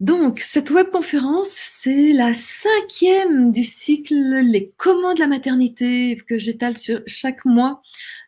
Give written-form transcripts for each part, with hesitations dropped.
Donc, cette webconférence, c'est la 5e du cycle Les Comment de la maternité que j'étale sur chaque mois,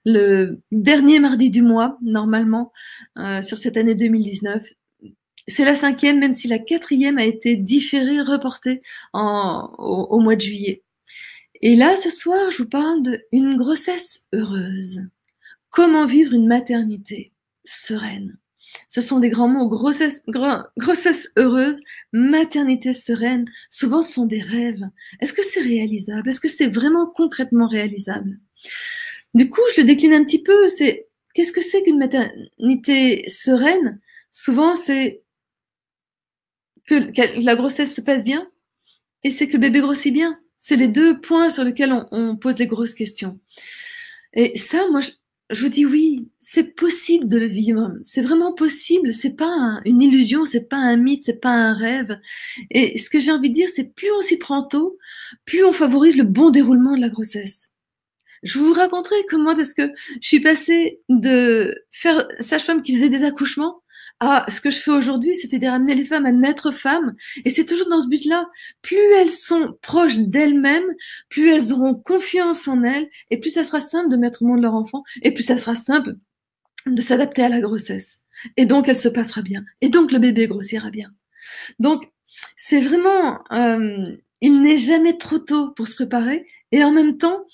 le dernier mardi du mois, normalement, sur cette année 2019. C'est la 5e, même si la 4e a été différée, reportée au mois de juillet. Et là, ce soir, je vous parle d'une grossesse heureuse. Comment vivre une maternité sereine? Ce sont des grands mots, grossesse heureuse, maternité sereine. Souvent, ce sont des rêves. Est-ce que c'est réalisable? Est-ce que c'est vraiment concrètement réalisable? Du coup, je le décline un petit peu. Qu'est-ce que c'est qu'une maternité sereine? Souvent, c'est que la grossesse se passe bien et c'est que le bébé grossit bien. C'est les deux points sur lesquels on pose des grosses questions. Et ça, moi, je vous dis oui, c'est possible de le vivre. C'est vraiment possible. C'est pas une illusion, c'est pas un mythe, c'est pas un rêve. Et ce que j'ai envie de dire, c'est plus on s'y prend tôt, plus on favorise le bon déroulement de la grossesse. Je vous raconterai comment est-ce que je suis passée de faire sage-femme qui faisait des accouchements à ce que je fais aujourd'hui, c'était de ramener les femmes à naître femmes. Et c'est toujours dans ce but-là. Plus elles sont proches d'elles-mêmes, plus elles auront confiance en elles, et plus ça sera simple de mettre au monde leur enfant, et plus ça sera simple de s'adapter à la grossesse. Et donc, elle se passera bien. Et donc, le bébé grossira bien. Donc, c'est vraiment, il n'est jamais trop tôt pour se préparer, et en même temps,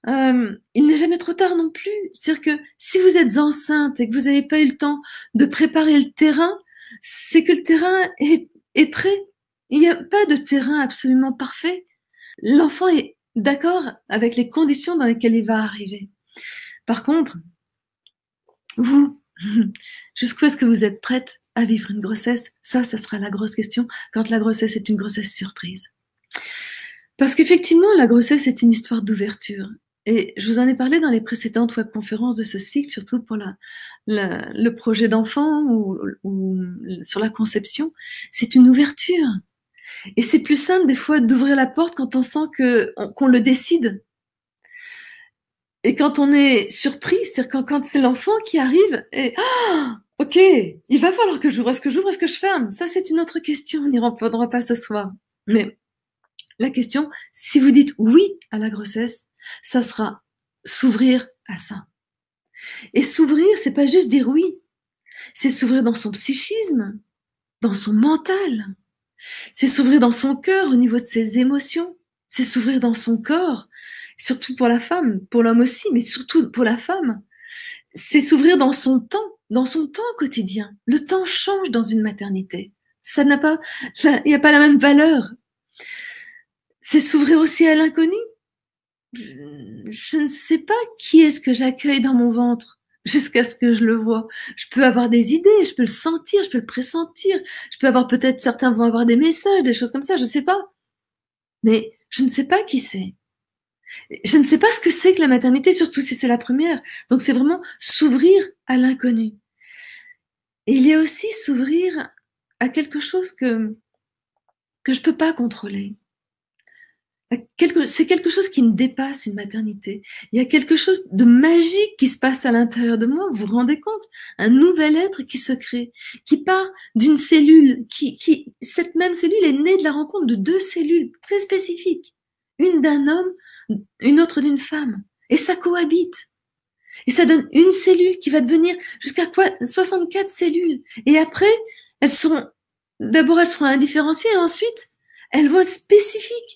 il n'est jamais trop tard non plus. C'est-à-dire que si vous êtes enceinte et que vous n'avez pas eu le temps de préparer le terrain, c'est que le terrain est prêt. Il n'y a pas de terrain absolument parfait. L'enfant est d'accord avec les conditions dans lesquelles il va arriver. Par contre, vous, jusqu'où est-ce que vous êtes prête à vivre une grossesse? Ça sera la grosse question quand la grossesse est une grossesse surprise. Parce qu'effectivement, la grossesse est une histoire d'ouverture. Et je vous en ai parlé dans les précédentes webconférences de ce cycle, surtout pour le projet d'enfant ou sur la conception. C'est une ouverture. Et c'est plus simple des fois d'ouvrir la porte quand on sent qu'on le décide. Et quand on est surpris, c'est-à-dire quand c'est l'enfant qui arrive et ok, il va falloir que j'ouvre. Est-ce que j'ouvre, est-ce que je ferme? Ça, c'est une autre question. On n'y répondra pas ce soir. Mais la question, si vous dites oui à la grossesse, ça sera s'ouvrir à ça. Et s'ouvrir, c'est pas juste dire oui, c'est s'ouvrir dans son psychisme, dans son mental, c'est s'ouvrir dans son cœur au niveau de ses émotions, c'est s'ouvrir dans son corps, surtout pour la femme, pour l'homme aussi, mais surtout pour la femme. C'est s'ouvrir dans son temps quotidien. Le temps change dans une maternité. Ça n'a pas, il n'y a pas la même valeur. C'est s'ouvrir aussi à l'inconnu. Je ne sais pas qui est-ce que j'accueille dans mon ventre jusqu'à ce que je le vois. Je peux avoir des idées, je peux le sentir, je peux le pressentir. Je peux avoir peut-être, certains vont avoir des messages, des choses comme ça, je ne sais pas. Mais je ne sais pas qui c'est. Je ne sais pas ce que c'est que la maternité, surtout si c'est la première. Donc c'est vraiment s'ouvrir à l'inconnu. Et il y a aussi s'ouvrir à quelque chose que je peux pas contrôler. C'est quelque chose qui me dépasse, une maternité. Il y a quelque chose de magique qui se passe à l'intérieur de moi, vous vous rendez compte? Un nouvel être qui se crée, qui part d'une cellule, cette même cellule est née de la rencontre de deux cellules très spécifiques. Une d'un homme, une autre d'une femme. Et ça cohabite. Et ça donne une cellule qui va devenir jusqu'à quoi? 64 cellules. Et après, d'abord elles seront indifférenciées et ensuite, elles vont être spécifiques.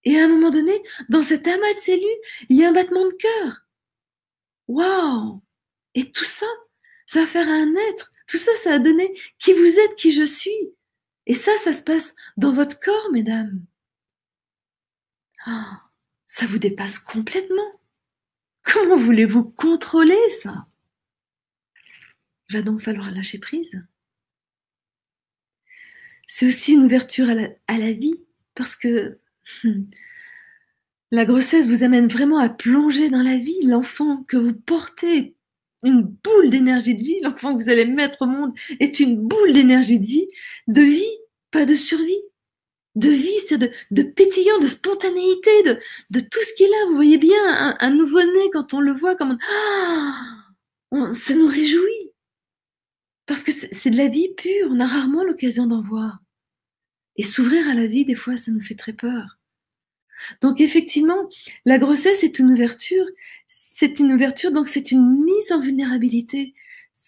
Et à un moment donné, dans cet amas de cellules, il y a un battement de cœur. Waouh! Et tout ça, ça va faire un être. Tout ça, ça va donner qui vous êtes, qui je suis. Et ça se passe dans votre corps, mesdames. Ah, ça vous dépasse complètement. Comment voulez-vous contrôler ça? Il va donc falloir lâcher prise. C'est aussi une ouverture à la vie, parce que la grossesse vous amène vraiment à plonger dans la vie. L'enfant que vous portez est une boule d'énergie de vie. L'enfant que vous allez mettre au monde est une boule d'énergie de vie, pas de survie. De vie, c'est de pétillant, de spontanéité, de tout ce qui est là. Vous voyez bien un nouveau-né quand on le voit, comme ça nous réjouit. Parce que c'est de la vie pure, on a rarement l'occasion d'en voir. Et s'ouvrir à la vie, des fois, ça nous fait très peur. Donc effectivement, la grossesse est une ouverture, donc c'est une mise en vulnérabilité.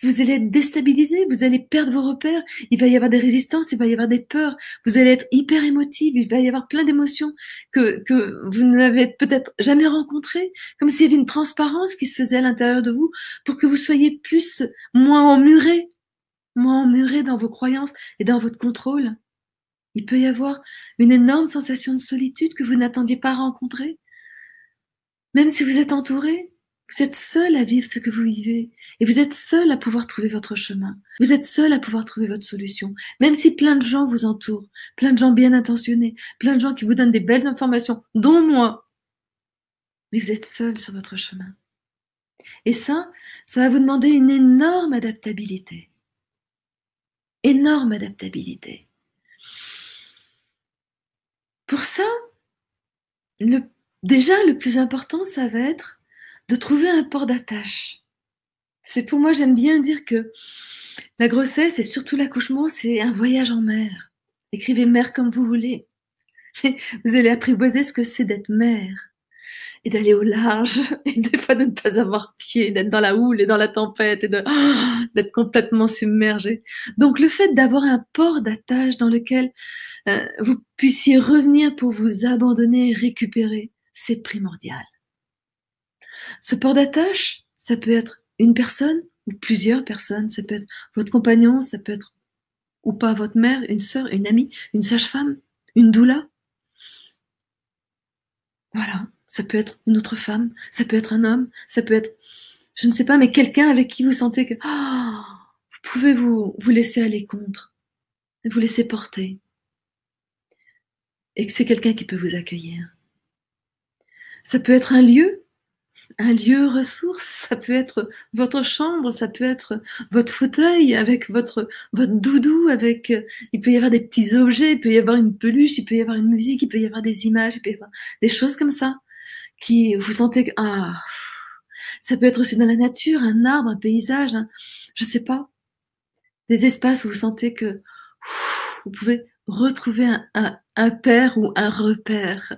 Vous allez être déstabilisé, vous allez perdre vos repères, il va y avoir des résistances, il va y avoir des peurs, vous allez être hyper émotif, il va y avoir plein d'émotions que vous n'avez peut-être jamais rencontrées, comme s'il y avait une transparence qui se faisait à l'intérieur de vous pour que vous soyez moins emmurés dans vos croyances et dans votre contrôle. Il peut y avoir une énorme sensation de solitude que vous n'attendiez pas rencontrer. Même si vous êtes entouré, vous êtes seul à vivre ce que vous vivez. Et vous êtes seul à pouvoir trouver votre chemin. Vous êtes seul à pouvoir trouver votre solution. Même si plein de gens vous entourent, plein de gens bien intentionnés, plein de gens qui vous donnent des belles informations, dont moi. Mais vous êtes seul sur votre chemin. Et ça va vous demander une énorme adaptabilité. Énorme adaptabilité. Pour ça, déjà, le plus important, ça va être de trouver un port d'attache. C'est pour moi, j'aime bien dire que la grossesse et surtout l'accouchement, c'est un voyage en mer. Écrivez mère comme vous voulez. Vous allez apprivoiser ce que c'est d'être mère et d'aller au large et des fois de ne pas avoir pied, d'être dans la houle et dans la tempête et d'être complètement submergé. Donc le fait d'avoir un port d'attache dans lequel vous puissiez revenir pour vous abandonner et récupérer, c'est primordial. Ce port d'attache, ça peut être une personne ou plusieurs personnes, ça peut être votre compagnon, ça peut être ou pas votre mère, une sœur, une amie, une sage-femme, une doula. Voilà, ça peut être une autre femme, ça peut être un homme, ça peut être, je ne sais pas, mais quelqu'un avec qui vous sentez que vous pouvez vous laisser aller contre, vous laisser porter, et que c'est quelqu'un qui peut vous accueillir. Ça peut être un lieu ressource, ça peut être votre chambre, ça peut être votre fauteuil avec votre doudou, avec, il peut y avoir des petits objets, il peut y avoir une peluche, il peut y avoir une musique, il peut y avoir des images, il peut y avoir des choses comme ça, qui vous sentez que, ça peut être aussi dans la nature, un arbre, un paysage, je sais pas, des espaces où vous sentez que vous pouvez retrouver un père ou un repère.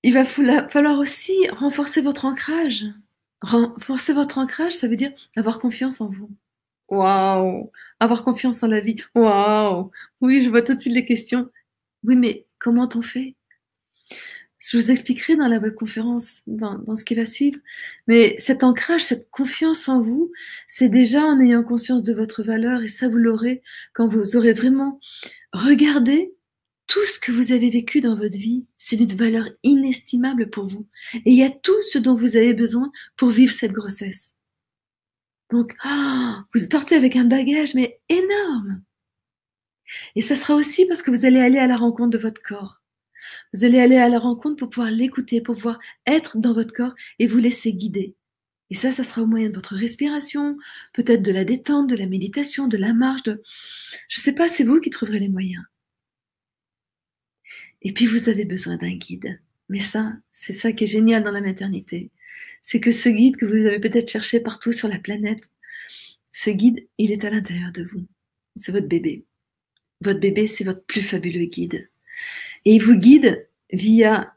Il va falloir aussi renforcer votre ancrage. Renforcer votre ancrage, ça veut dire avoir confiance en vous. Waouh! Avoir confiance en la vie. Waouh! Oui, je vois tout de suite les questions. Oui, mais comment on fait? Je vous expliquerai dans la webconférence, dans ce qui va suivre. Mais cet ancrage, cette confiance en vous, c'est déjà en ayant conscience de votre valeur, et ça, vous l'aurez quand vous aurez vraiment regardé tout ce que vous avez vécu dans votre vie. C'est d'une valeur inestimable pour vous. Et il y a tout ce dont vous avez besoin pour vivre cette grossesse. Donc, vous partez avec un bagage, mais énorme. Et ça sera aussi parce que vous allez aller à la rencontre de votre corps. Vous allez aller à la rencontre pour pouvoir l'écouter, pour pouvoir être dans votre corps et vous laisser guider. Et ça sera au moyen de votre respiration, peut-être de la détente, de la méditation, de la marche, je sais pas, c'est vous qui trouverez les moyens. Et puis vous avez besoin d'un guide. Mais ça, c'est ça qui est génial dans la maternité. C'est que ce guide que vous avez peut-être cherché partout sur la planète, ce guide, il est à l'intérieur de vous. C'est votre bébé. Votre bébé, c'est votre plus fabuleux guide. Et il vous guide via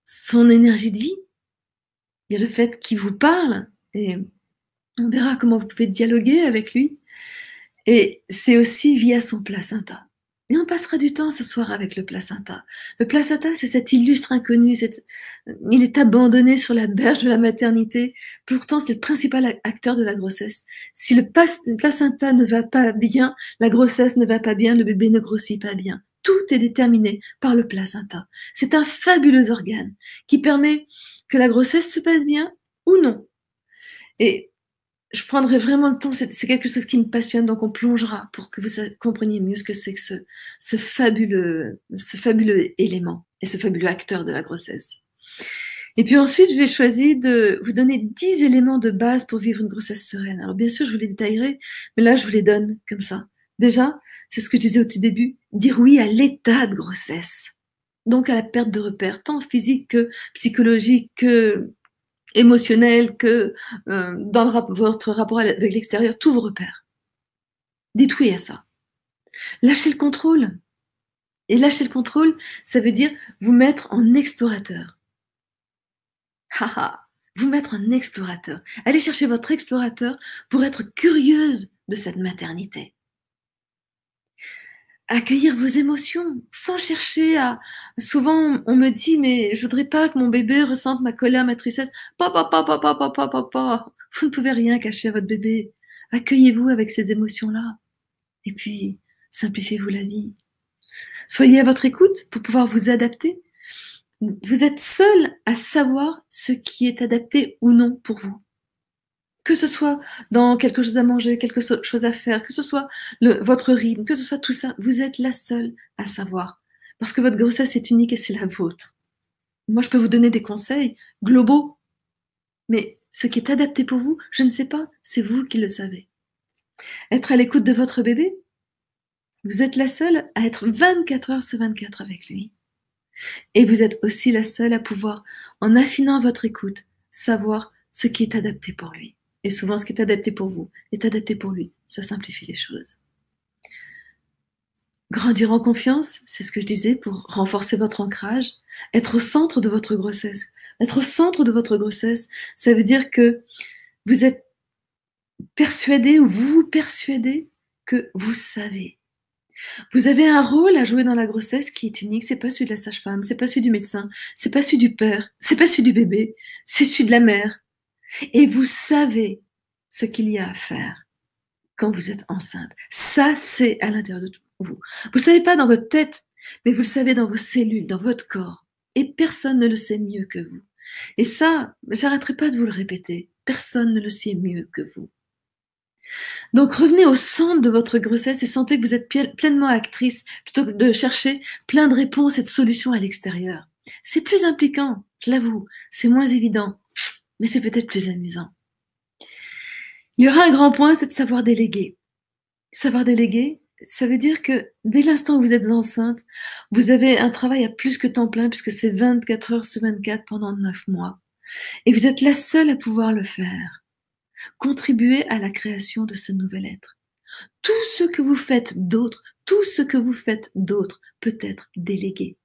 son énergie de vie. Il y a le fait qu'il vous parle, et on verra comment vous pouvez dialoguer avec lui. Et c'est aussi via son placenta. Et on passera du temps ce soir avec le placenta. Le placenta, c'est cet illustre inconnu. Il est abandonné sur la berge de la maternité. Pourtant, c'est le principal acteur de la grossesse. Si le placenta ne va pas bien, la grossesse ne va pas bien, le bébé ne grossit pas bien. Tout est déterminé par le placenta. C'est un fabuleux organe qui permet que la grossesse se passe bien ou non. Et je prendrai vraiment le temps, c'est quelque chose qui me passionne, donc on plongera pour que vous compreniez mieux ce que c'est que ce fabuleux élément et ce fabuleux acteur de la grossesse. Et puis ensuite, j'ai choisi de vous donner 10 éléments de base pour vivre une grossesse sereine. Alors bien sûr, je vous les détaillerai, mais là, je vous les donne comme ça. Déjà, c'est ce que je disais au tout début, dire oui à l'état de grossesse. Donc à la perte de repères, tant physique que psychologique, que émotionnel, que dans votre rapport avec l'extérieur, tous vos repères. Dites oui à ça. Lâchez le contrôle. Et lâcher le contrôle, ça veut dire vous mettre en explorateur. Haha, vous mettre en explorateur. Allez chercher votre explorateur pour être curieuse de cette maternité. Accueillir vos émotions sans chercher à... Souvent, on me dit, mais je voudrais pas que mon bébé ressente ma colère, ma tristesse. Papa, papa, papa, papa, papa. Vous ne pouvez rien cacher à votre bébé. Accueillez-vous avec ces émotions-là. Et puis, simplifiez-vous la vie. Soyez à votre écoute pour pouvoir vous adapter. Vous êtes seul à savoir ce qui est adapté ou non pour vous. Que ce soit dans quelque chose à manger, quelque chose à faire, que ce soit votre rythme, que ce soit tout ça, vous êtes la seule à savoir. Parce que votre grossesse est unique et c'est la vôtre. Moi, je peux vous donner des conseils globaux, mais ce qui est adapté pour vous, je ne sais pas, c'est vous qui le savez. Être à l'écoute de votre bébé, vous êtes la seule à être 24 heures sur 24 avec lui. Et vous êtes aussi la seule à pouvoir, en affinant votre écoute, savoir ce qui est adapté pour lui. Et souvent, ce qui est adapté pour vous est adapté pour lui. Ça simplifie les choses. Grandir en confiance, c'est ce que je disais, pour renforcer votre ancrage, être au centre de votre grossesse. Être au centre de votre grossesse, ça veut dire que vous êtes persuadé ou vous vous persuadez que vous savez. Vous avez un rôle à jouer dans la grossesse qui est unique. C'est pas celui de la sage-femme, c'est pas celui du médecin, c'est pas celui du père, c'est pas celui du bébé, c'est celui de la mère. Et vous savez ce qu'il y a à faire quand vous êtes enceinte. Ça, c'est à l'intérieur de vous. Vous savez pas dans votre tête, mais vous le savez dans vos cellules, dans votre corps. Et personne ne le sait mieux que vous. Et ça, j'arrêterai pas de vous le répéter. Personne ne le sait mieux que vous. Donc revenez au centre de votre grossesse et sentez que vous êtes pleinement actrice plutôt que de chercher plein de réponses et de solutions à l'extérieur. C'est plus impliquant, je l'avoue, c'est moins évident, mais c'est peut-être plus amusant. Il y aura un grand point, c'est de savoir déléguer. Savoir déléguer, ça veut dire que dès l'instant où vous êtes enceinte, vous avez un travail à plus que temps plein puisque c'est 24 heures sur 24 pendant 9 mois. Et vous êtes la seule à pouvoir le faire. Contribuer à la création de ce nouvel être. Tout ce que vous faites d'autre, tout ce que vous faites d'autre peut être délégué.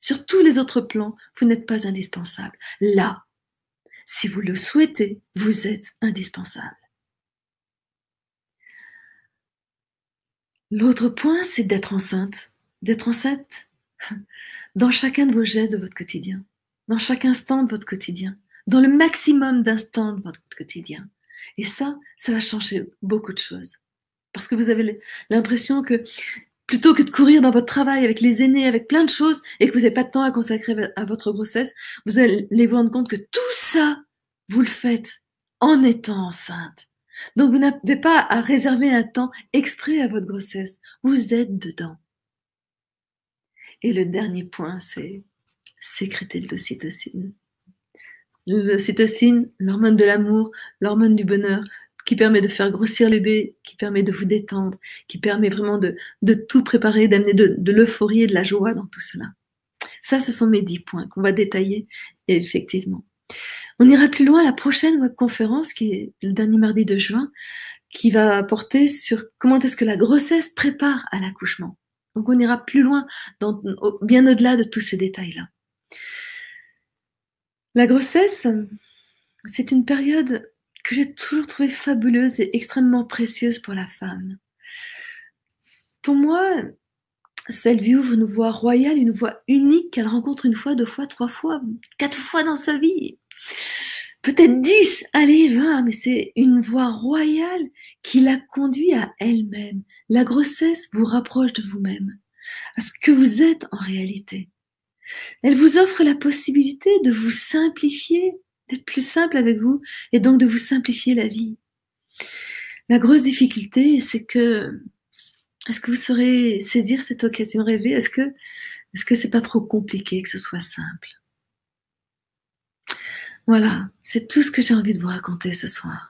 Sur tous les autres plans, vous n'êtes pas indispensable. Là, si vous le souhaitez, vous êtes indispensable. L'autre point, c'est d'être enceinte. D'être enceinte dans chacun de vos gestes de votre quotidien, dans chaque instant de votre quotidien, dans le maximum d'instants de votre quotidien. Et ça va changer beaucoup de choses. Parce que vous avez l'impression que plutôt que de courir dans votre travail avec les aînés, avec plein de choses, et que vous n'avez pas de temps à consacrer à votre grossesse, vous allez vous rendre compte que tout ça, vous le faites en étant enceinte. Donc vous n'avez pas à réserver un temps exprès à votre grossesse. Vous êtes dedans. Et le dernier point, c'est sécréter de l'ocytocine. L'ocytocine, l'hormone de l'amour, l'hormone du bonheur, qui permet de faire grossir le bébé, qui permet de vous détendre, qui permet vraiment de tout préparer, d'amener de l'euphorie et de la joie dans tout cela. Ça, ce sont mes 10 points qu'on va détailler, et effectivement. On ira plus loin à la prochaine webconférence, qui est le dernier mardi de juin, qui va porter sur comment est-ce que la grossesse prépare à l'accouchement. Donc on ira plus loin, bien au-delà de tous ces détails-là. La grossesse, c'est une période que j'ai toujours trouvée fabuleuse et extrêmement précieuse pour la femme. Pour moi, elle lui ouvre une voie royale, une voie unique qu'elle rencontre 1 fois, 2 fois, 3 fois, 4 fois dans sa vie. Peut-être 10, allez, 20, mais c'est une voie royale qui la conduit à elle-même. La grossesse vous rapproche de vous-même, à ce que vous êtes en réalité. Elle vous offre la possibilité de vous simplifier, d'être plus simple avec vous, et donc de vous simplifier la vie. La grosse difficulté, c'est que, est-ce que vous saurez saisir cette occasion rêvée? Est-ce que c'est pas trop compliqué que ce soit simple? Voilà, c'est tout ce que j'ai envie de vous raconter ce soir.